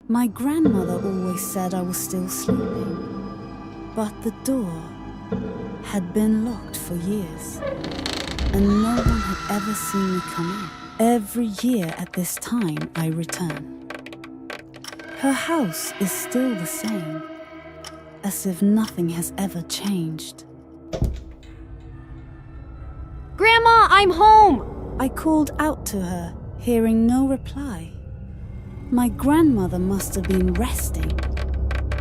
My grandmother always said I was still sleeping, but the door had been locked for years, and no one had ever seen me come in. Every year at this time, I return. Her house is still the same, as if nothing has ever changed. Grandma, I'm home! I called out to her, hearing no reply. My grandmother must have been resting.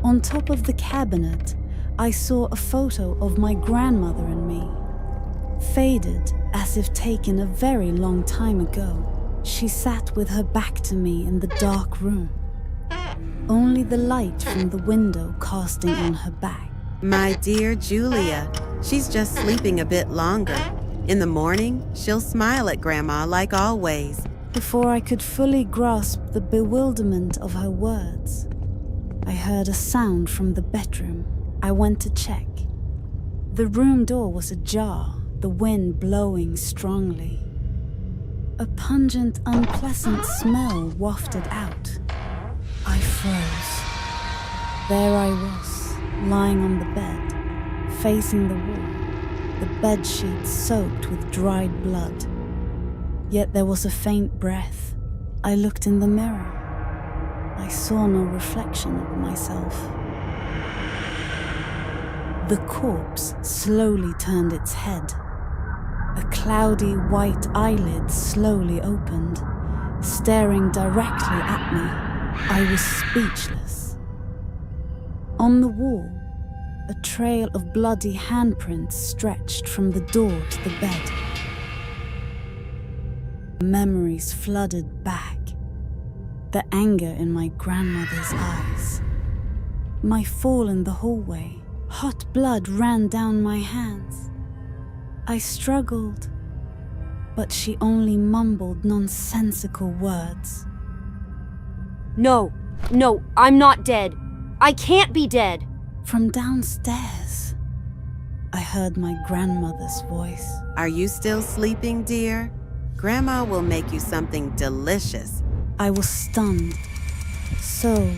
On top of the cabinet, I saw a photo of my grandmother and me. Faded, as if taken a very long time ago, she sat with her back to me in the dark room. Only the light from the window casting on her back. My dear Julia, she's just sleeping a bit longer. In the morning, she'll smile at Grandma like always. Before I could fully grasp the bewilderment of her words, I heard a sound from the bedroom. I went to check. The room door was ajar, the wind blowing strongly. A pungent, unpleasant smell wafted out. I froze. There I was, lying on the bed, facing the wall, the bedsheet soaked with dried blood. Yet there was a faint breath. I looked in the mirror. I saw no reflection of myself. The corpse slowly turned its head. A cloudy white eyelid slowly opened, staring directly at me. I was speechless. On the wall, a trail of bloody handprints stretched from the door to the bed. Memories flooded back. The anger in my grandmother's eyes. My fall in the hallway. Hot blood ran down my hands. I struggled, but she only mumbled nonsensical words. No, I'm not dead. I can't be dead. From downstairs, I heard my grandmother's voice. Are you still sleeping, dear? Grandma will make you something delicious. I was stunned. So,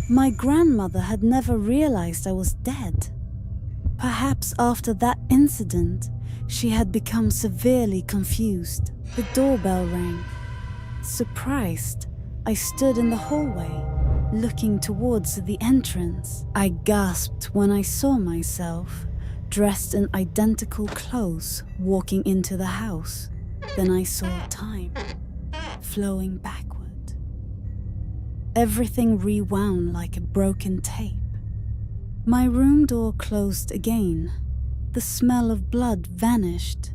my grandmother had never realized I was dead. Perhaps after that incident, she had become severely confused. The doorbell rang. Surprised, I stood in the hallway, looking towards the entrance. I gasped when I saw myself, dressed in identical clothes, walking into the house. Then I saw time, flowing backward. Everything rewound like a broken tape. My room door closed again. The smell of blood vanished.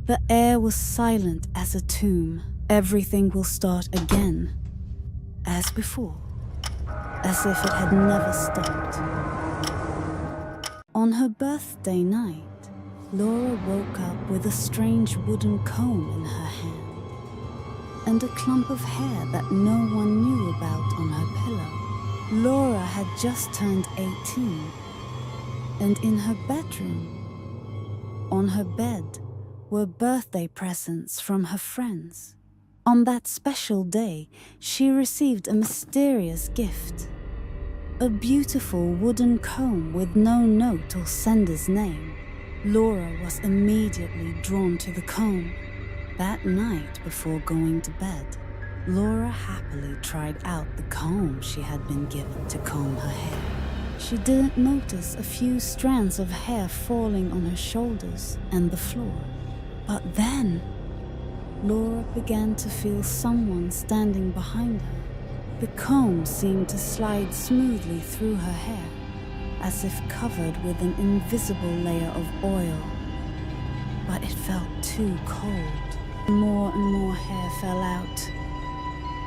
The air was silent as a tomb. Everything will start again, as before, as if it had never stopped. On her birthday night, Laura woke up with a strange wooden comb in her hand and a clump of hair that no one knew about on her pillow. Laura had just turned 18, and in her bedroom, on her bed, were birthday presents from her friends. On that special day, she received a mysterious gift. A beautiful wooden comb with no note or sender's name. Laura was immediately drawn to the comb. That night before going to bed, Laura happily tried out the comb she had been given to comb her hair. She didn't notice a few strands of hair falling on her shoulders and the floor. But then, Laura began to feel someone standing behind her. The comb seemed to slide smoothly through her hair, as if covered with an invisible layer of oil. But it felt too cold. More and more hair fell out,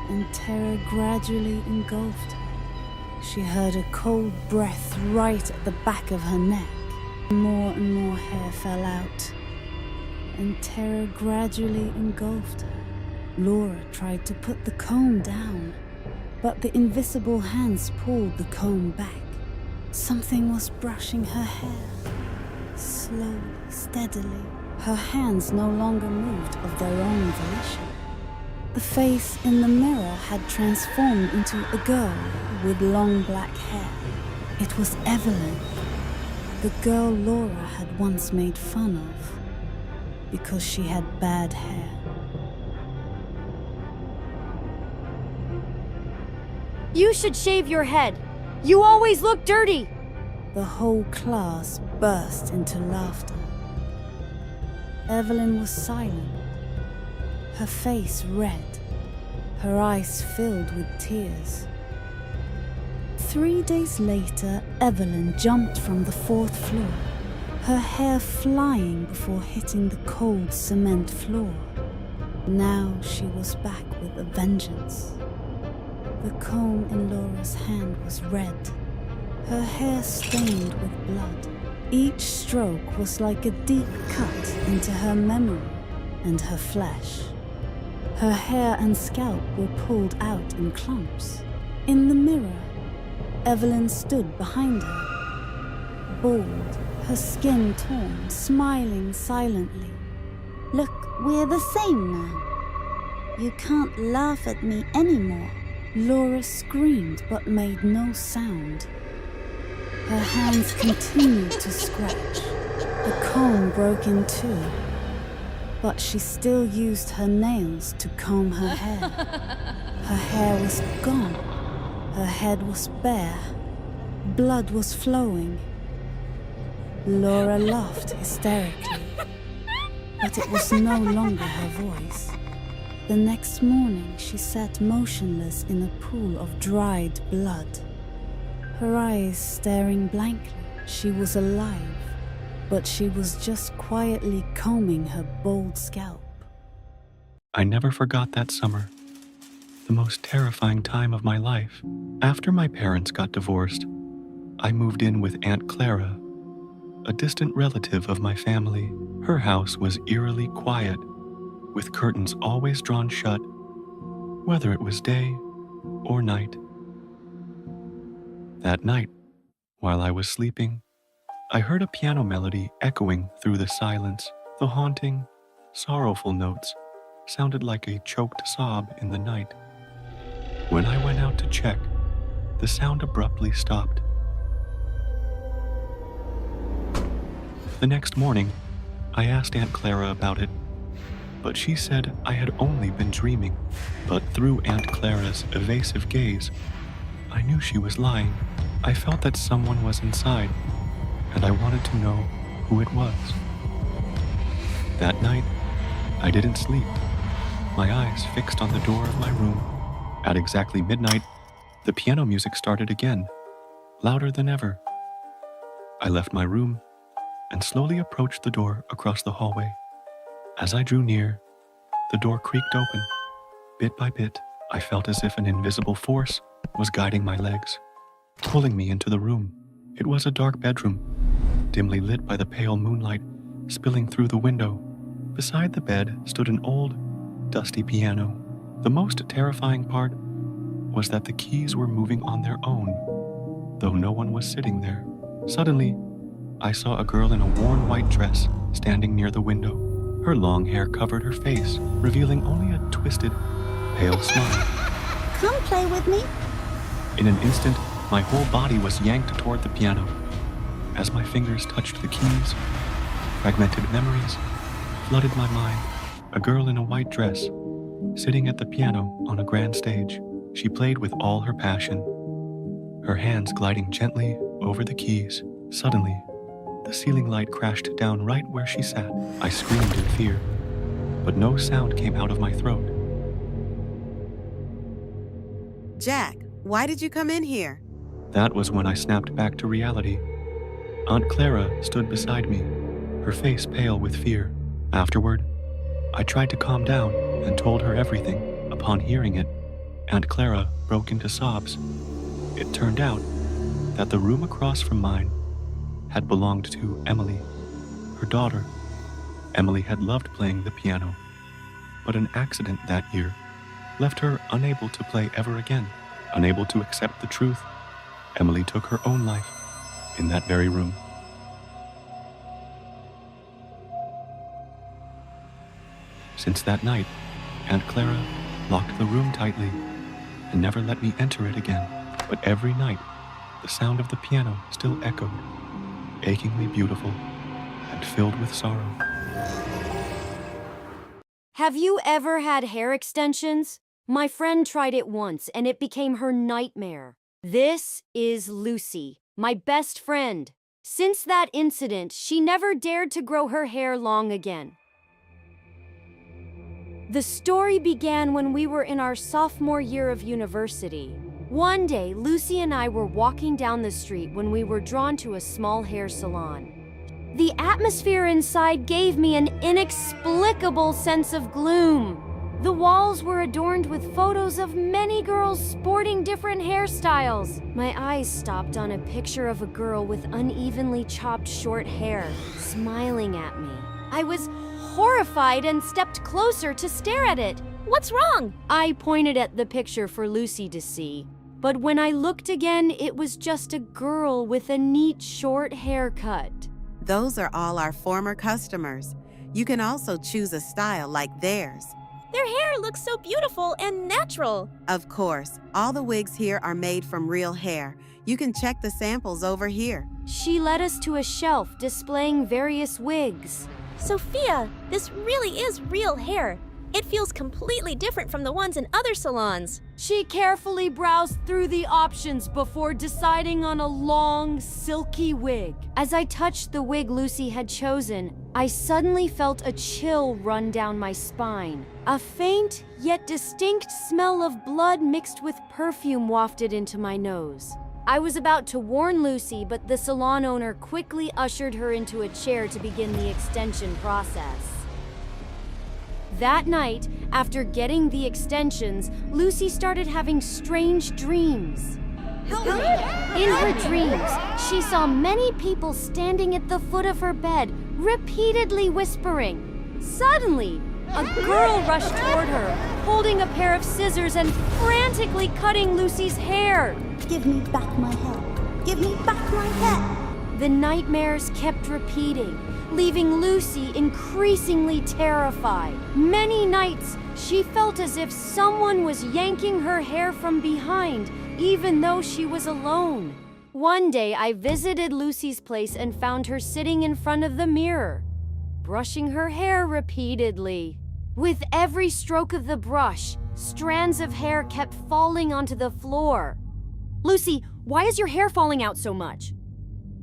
and terror gradually engulfed her. She heard a cold breath right at the back of her neck. More and more hair fell out, and terror gradually engulfed her. Laura tried to put the comb down, but the invisible hands pulled the comb back. Something was brushing her hair, slowly, steadily. Her hands no longer moved of their own volition. The face in the mirror had transformed into a girl with long black hair. It was Evelyn, the girl Laura had once made fun of because she had bad hair. You should shave your head. You always look dirty. The whole class burst into laughter. Evelyn was silent, her face red, her eyes filled with tears. 3 days later, Evelyn jumped from the 4th floor, her hair flying before hitting the cold cement floor. Now she was back with a vengeance. The comb in Laura's hand was red, her hair stained with blood. Each stroke was like a deep cut into her memory and her flesh. Her hair and scalp were pulled out in clumps. In the mirror, Evelyn stood behind her, bald, her skin torn, smiling silently. Look, we're the same now. You can't laugh at me anymore. Laura screamed but made no sound. Her hands continued to scratch. The comb broke in two, but she still used her nails to comb her hair. Her hair was gone. Her head was bare. Blood was flowing. Laura laughed hysterically, but it was no longer her voice. The next morning, she sat motionless in a pool of dried blood. Her eyes staring blankly. She was alive, but she was just quietly combing her bald scalp. I never forgot that summer, the most terrifying time of my life. After my parents got divorced, I moved in with Aunt Clara, a distant relative of my family. Her house was eerily quiet, with curtains always drawn shut, whether it was day or night. That night, while I was sleeping, I heard a piano melody echoing through the silence. The haunting, sorrowful notes sounded like a choked sob in the night. When I went out to check, the sound abruptly stopped. The next morning, I asked Aunt Clara about it, but she said I had only been dreaming. But through Aunt Clara's evasive gaze, I knew she was lying. I felt that someone was inside, and I wanted to know who it was. That night, I didn't sleep, my eyes fixed on the door of my room. At exactly midnight, the piano music started again, louder than ever. I left my room and slowly approached the door across the hallway. As I drew near, the door creaked open. Bit by bit, I felt as if an invisible force was guiding my legs, pulling me into the room. It was a dark bedroom, dimly lit by the pale moonlight spilling through the window. Beside the bed stood an old, dusty piano. The most terrifying part was that the keys were moving on their own, though no one was sitting there. Suddenly, I saw a girl in a worn white dress standing near the window. Her long hair covered her face, revealing only a twisted, pale smile. Come play with me. In an instant, my whole body was yanked toward the piano. As my fingers touched the keys, fragmented memories flooded my mind. A girl in a white dress, sitting at the piano on a grand stage. She played with all her passion, her hands gliding gently over the keys. Suddenly, the ceiling light crashed down right where she sat. I screamed in fear, but no sound came out of my throat. Jack, why did you come in here? That was when I snapped back to reality. Aunt Clara stood beside me, her face pale with fear. Afterward, I tried to calm down and told her everything. Upon hearing it, Aunt Clara broke into sobs. It turned out that the room across from mine had belonged to Emily, her daughter. Emily had loved playing the piano, but an accident that year left her unable to play ever again. Unable to accept the truth, Emily took her own life in that very room. Since that night, Aunt Clara locked the room tightly, and never let me enter it again. But every night, the sound of the piano still echoed, achingly beautiful and filled with sorrow. Have you ever had hair extensions? My friend tried it once and it became her nightmare. This is Lucy, my best friend. Since that incident, she never dared to grow her hair long again. The story began when we were in our sophomore year of university. One day, Lucy and I were walking down the street when we were drawn to a small hair salon. The atmosphere inside gave me an inexplicable sense of gloom. The walls were adorned with photos of many girls sporting different hairstyles. My eyes stopped on a picture of a girl with unevenly chopped short hair, smiling at me. I was horrified and stepped closer to stare at it. What's wrong? I pointed at the picture for Lucy to see. But when I looked again, it was just a girl with a neat short haircut. Those are all our former customers. You can also choose a style like theirs. Their hair looks so beautiful and natural. Of course, all the wigs here are made from real hair. You can check the samples over here. She led us to a shelf displaying various wigs. Sophia, this really is real hair. It feels completely different from the ones in other salons. She carefully browsed through the options before deciding on a long, silky wig. As I touched the wig Lucy had chosen, I suddenly felt a chill run down my spine. A faint yet distinct smell of blood mixed with perfume wafted into my nose. I was about to warn Lucy, but the salon owner quickly ushered her into a chair to begin the extension process. That night, after getting the extensions, Lucy started having strange dreams. In her dreams, she saw many people standing at the foot of her bed, repeatedly whispering. Suddenly, a girl rushed toward her, holding a pair of scissors and frantically cutting Lucy's hair. Give me back my hair. Give me back my hair. The nightmares kept repeating, leaving Lucy increasingly terrified. Many nights, she felt as if someone was yanking her hair from behind, even though she was alone. One day, I visited Lucy's place and found her sitting in front of the mirror, brushing her hair repeatedly. With every stroke of the brush, strands of hair kept falling onto the floor. Lucy, why is your hair falling out so much?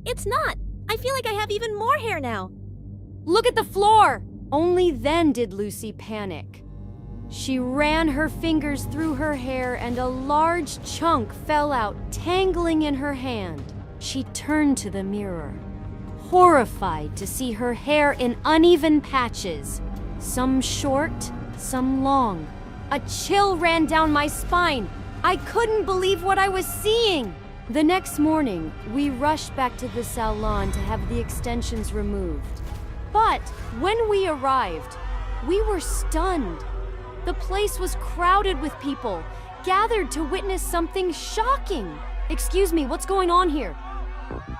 It's not. I feel like I have even more hair now. Look at the floor! Only then did Lucy panic. She ran her fingers through her hair and a large chunk fell out, tangling in her hand. She turned to the mirror, horrified to see her hair in uneven patches, some short, some long. A chill ran down my spine. I couldn't believe what I was seeing. The next morning, we rushed back to the salon to have the extensions removed. But when we arrived, we were stunned. The place was crowded with people, gathered to witness something shocking. Excuse me, what's going on here?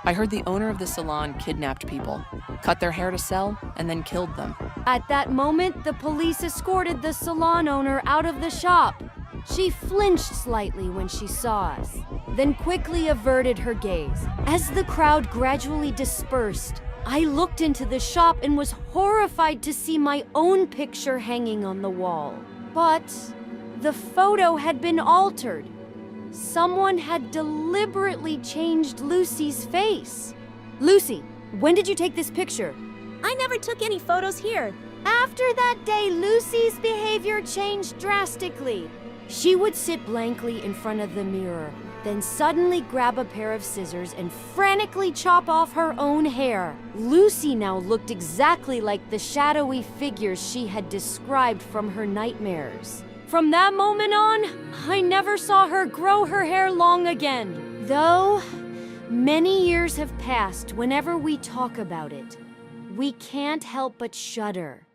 I heard the owner of the salon kidnapped people, cut their hair to sell, and then killed them. At that moment, the police escorted the salon owner out of the shop. She flinched slightly when she saw us, then quickly averted her gaze. As the crowd gradually dispersed, I looked into the shop and was horrified to see my own picture hanging on the wall. But the photo had been altered. Someone had deliberately changed Lucy's face. Lucy, when did you take this picture? I never took any photos here. After that day, Lucy's behavior changed drastically. She would sit blankly in front of the mirror, then suddenly grab a pair of scissors and frantically chop off her own hair. Lucy now looked exactly like the shadowy figures she had described from her nightmares. From that moment on, I never saw her grow her hair long again. Though many years have passed, whenever we talk about it, we can't help but shudder.